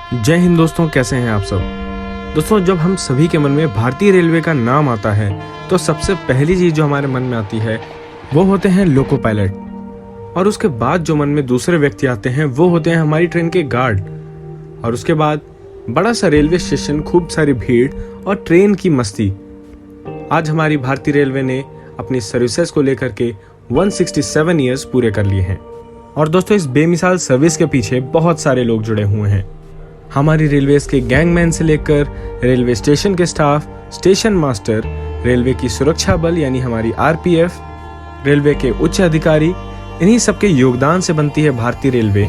जय हिंद दोस्तों, कैसे हैं आप सब। दोस्तों, जब हम सभी के मन में भारतीय रेलवे का नाम आता है तो सबसे पहली चीज जो हमारे मन में आती है वो होते हैं लोको पायलट, और उसके बाद जो मन में दूसरे व्यक्ति आते हैं वो होते हैं हमारी ट्रेन के गार्ड, और उसके बाद बड़ा सा रेलवे स्टेशन, खूब सारी भीड़ और ट्रेन की मस्ती। आज हमारी भारतीय रेलवे ने अपनी सर्विसेज को लेकर के 167 ईयर्स पूरे कर लिए हैं, और दोस्तों इस बेमिसाल सर्विस के पीछे बहुत सारे लोग जुड़े हुए हैं। हमारी रेलवेज के गैंगमैन से लेकर रेलवे स्टेशन के स्टाफ, स्टेशन मास्टर, रेलवे की सुरक्षा बल यानी हमारी आरपीएफ, रेलवे के उच्च अधिकारी, इन्हीं सबके योगदान से बनती है भारतीय रेलवे,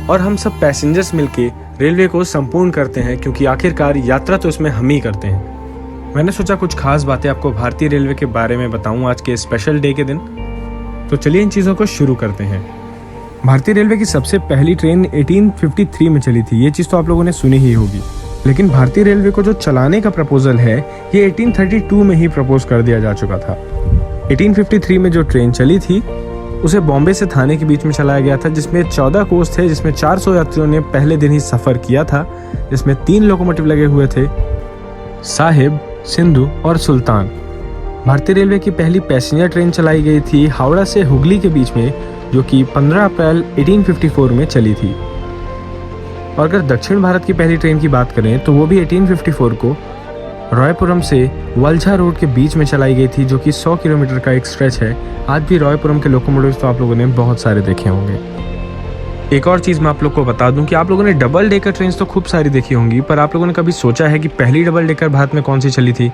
और हम सब पैसेंजर्स मिलके रेलवे को संपूर्ण करते हैं, क्योंकि आखिरकार यात्रा तो इसमें हम ही करते हैं। मैंने सोचा कुछ खास बातें आपको भारतीय रेलवे के बारे में बताऊं आज के स्पेशल डे के दिन, तो चलिए इन चीज़ों को शुरू करते हैं। भारतीय रेलवे की सबसे पहली ट्रेन 1853 में चली थी, ये चीज़ तो आप लोगों ने सुनी ही होगी, लेकिन भारतीय रेलवे को जो चलाने का प्रपोजल है ये 1832 में ही प्रपोज कर दिया जा चुका था। 1853 में जो ट्रेन चली थी उसे बॉम्बे से थाने के बीच में चलाया गया था, जिसमें 14 कोच थे, जिसमें 400 यात्रियों ने पहले दिन ही सफ़र किया था, जिसमें 3 लोकोमोटिव लगे हुए थे, साहिब, सिंधु और सुल्तान। भारतीय रेलवे की पहली पैसेंजर ट्रेन चलाई गई थी हावड़ा से हुगली के बीच में, जो कि 15 अप्रैल 1854 में चली थी। और अगर दक्षिण भारत की पहली ट्रेन की बात करें तो वो भी 1854 को रायपुरम से वल्झा रोड के बीच में चलाई गई थी, जो कि 100 किलोमीटर का एक स्ट्रेच है। आज भी रायपुरम के लोकोमोटिव्स तो आप लोगों ने बहुत सारे देखे होंगे। एक और चीज़ मैं आप लोग को बता दूं कि आप लोगों ने डबल डेकर ट्रेन तो खूब सारी देखी होंगी, पर आप लोगों ने कभी सोचा है कि पहली डबल डेकर भारत में कौन सी चली थी?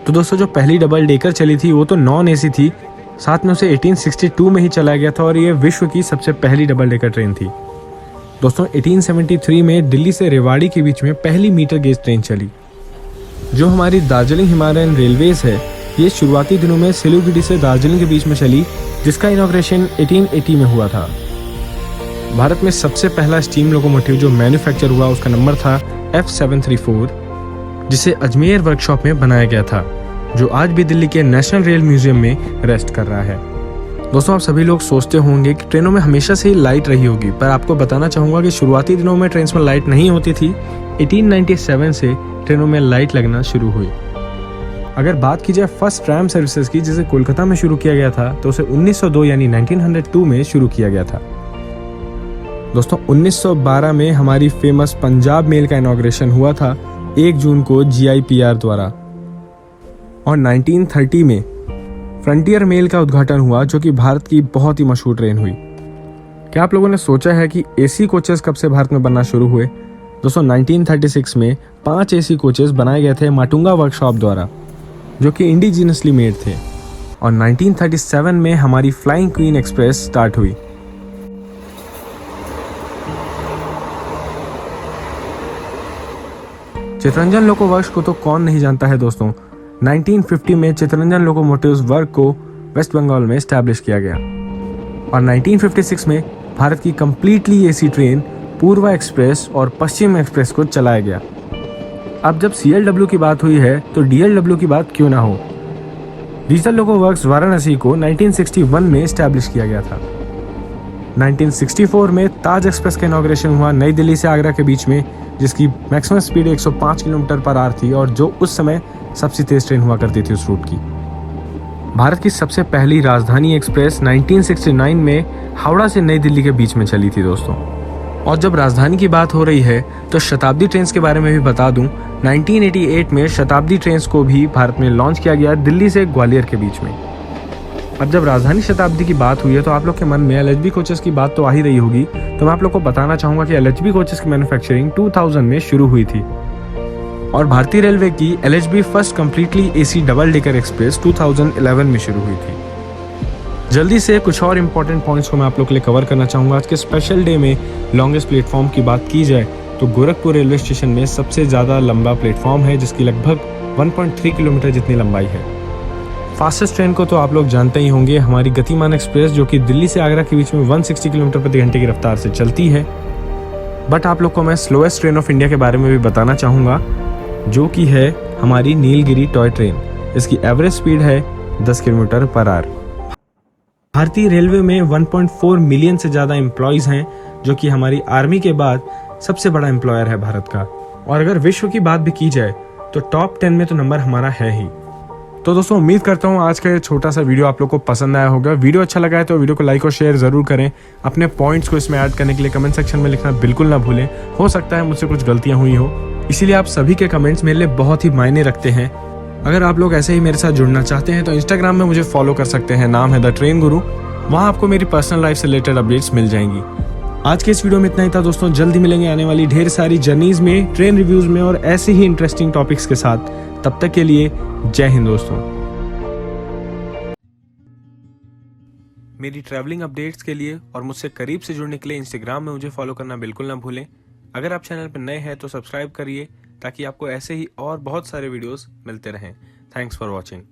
तो दोस्तों, जो पहली डबल डेकर चली थी वो तो नॉन एसी थी, साथ में उसे 1862 में ही चलाया गया था, और ये विश्व की सबसे पहली डबल डेकर ट्रेन थी। दोस्तों 1873 में दिल्ली से रेवाड़ी के बीच में पहली मीटर गेज ट्रेन चली। जो हमारी दार्जिलिंग हिमालयन रेलवेज है ये शुरुआती दिनों में सिलीगुड़ी से दार्जिलिंग के बीच में चली, जिसका इनॉग्रेशन 1880 में हुआ था। भारत में सबसे पहला स्टीम लोकोमोटिव जो मैन्युफैक्चर हुआ उसका नंबर था F734, जिसे अजमेर वर्कशॉप में बनाया गया था, जो आज भी दिल्ली के नेशनल रेल म्यूजियम में रेस्ट कर रहा है। दोस्तों, आप सभी लोग सोचते होंगे कि ट्रेनों में हमेशा से ही लाइट रही होगी, पर आपको बताना चाहूँगा कि शुरुआती दिनों में ट्रेन में लाइट नहीं होती थी। 1897 से ट्रेनों में लाइट लगना शुरू हुई। अगर बात की जाए फर्स्ट ट्रैम सर्विसेज की, जिसे कोलकाता में शुरू किया गया था, तो उसे 1902 यानी 1902 में शुरू किया गया था। दोस्तों 1912 में हमारी फेमस पंजाब मेल का इनॉग्रेशन हुआ था 1 जून को GIPR द्वारा, और 1930 में फ्रंटियर मेल का उद्घाटन हुआ, जो कि भारत की बहुत ही मशहूर ट्रेन हुई। क्या आप लोगों ने सोचा है कि AC कोचेस कब से भारत में बनना शुरू हुए? दोस्तों 1936 में 5 AC कोचेस बनाए गए थे माटुंगा वर्कशॉप द्वारा, जो कि इंडिजिनसली मेड थे, और 1937 में हमारी फ्लाइंग क्वीन एक्सप्रेस स्टार्ट हुई। चितरंजन लोको वर्क्स को तो कौन नहीं जानता है दोस्तों। 1950 में चितरंजन लोकोमोटिव्स वर्क को वेस्ट बंगाल में एस्टैब्लिश किया गया, और 1956 में भारत की कंप्लीटली AC ट्रेन पूर्वा एक्सप्रेस और पश्चिम एक्सप्रेस को चलाया गया। अब जब CLW की बात हुई है तो DLW की बात क्यों ना हो। डिजिटल लोको वर्क्स वाराणसी को 1961 में एस्टैब्लिश किया गया था। 1964 में ताज एक्सप्रेस का इनॉग्रेशन हुआ नई दिल्ली से आगरा के बीच में, जिसकी maximum speed 105 kilometre per hour थी, और जो उस समय सबसे तेज ट्रेन हुआ करती थी उस रूट की। भारत की सबसे पहली राजधानी एक्सप्रेस 1969 में हावड़ा से नई दिल्ली के बीच में चली थी दोस्तों। और जब राजधानी की बात हो रही है तो शताब्दी ट्रेन के बारे में भी बता दूं, 1988 में शताब्दी ट्रेन को भी भारत में लॉन्च किया गया दिल्ली से ग्वालियर के बीच में। अब जब राजधानी शताब्दी की बात हुई है तो आप लोग के मन में LHB कोचेस की बात तो आ ही रही होगी, तो मैं आप लोग को बताना चाहूँगा कि LHB कोचेस की मैन्युफैक्चरिंग 2000 में शुरू हुई थी, और भारतीय रेलवे की LHB first completely AC double decker express 2011 में शुरू हुई थी। जल्दी से कुछ और इम्पोर्टेंट पॉइंट्स को मैं आप लोग के लिए कवर करना चाहूँगा। आज के स्पेशल डे में लॉन्गेस्ट प्लेटफॉर्म की बात की जाए तो गोरखपुर रेलवे स्टेशन में सबसे ज़्यादा लंबा प्लेटफॉर्म है, जिसकी लगभग 1.3 किलोमीटर जितनी लंबाई है। फास्टेस्ट ट्रेन को तो आप लोग जानते ही होंगे, हमारी गतिमान एक्सप्रेस, जो कि दिल्ली से आगरा के बीच में 160 किलोमीटर प्रति घंटे की रफ्तार से चलती है। बट आप लोग को मैं स्लोएस्ट ट्रेन ऑफ इंडिया के बारे में भी बताना चाहूँगा, जो कि है हमारी नीलगिरी टॉय ट्रेन। इसकी एवरेज स्पीड है 10 किलोमीटर पर आवर। भारतीय रेलवे में 1.4 मिलियन से ज़्यादा एम्प्लॉयज़ हैं, जो कि हमारी आर्मी के बाद सबसे बड़ा एम्प्लॉयर है भारत का। और अगर विश्व की बात भी की जाए तो टॉप 10 में तो नंबर हमारा है ही। तो दोस्तों उम्मीद करता हूँ आज का ये छोटा सा वीडियो आप लोग को पसंद आया होगा। वीडियो अच्छा लगा है तो वीडियो को लाइक और शेयर जरूर करें। अपने पॉइंट्स को इसमें ऐड करने के लिए कमेंट सेक्शन में लिखना बिल्कुल ना भूलें। हो सकता है मुझसे कुछ गलतियां हुई हो, इसीलिए आप सभी के कमेंट्स मेरे लिए बहुत ही मायने रखते हैं। अगर आप लोग ऐसे ही मेरे साथ जुड़ना चाहते हैं तो इंस्टाग्राम में मुझे फॉलो कर सकते हैं, नाम है द ट्रेन गुरु। वहाँ आपको मेरी पर्सनल लाइफ से रिलेटेड अपडेट्स मिल जाएंगी। आज के इस वीडियो में इतना ही था दोस्तों। जल्दी मिलेंगे आने वाली ढेर सारी जर्नीज में, ट्रेन रिव्यूज में और ऐसे ही इंटरेस्टिंग टॉपिक्स के साथ। तब तक के लिए जय हिंद दोस्तों। मेरी ट्रैवलिंग अपडेट्स के लिए और मुझसे करीब से जुड़ने के लिए इंस्टाग्राम में मुझे फॉलो करना बिल्कुल ना भूलें। अगर आप चैनल पर नए हैं तो सब्सक्राइब करिए ताकि आपको ऐसे ही और बहुत सारे वीडियोस मिलते रहें। Thanks for watching.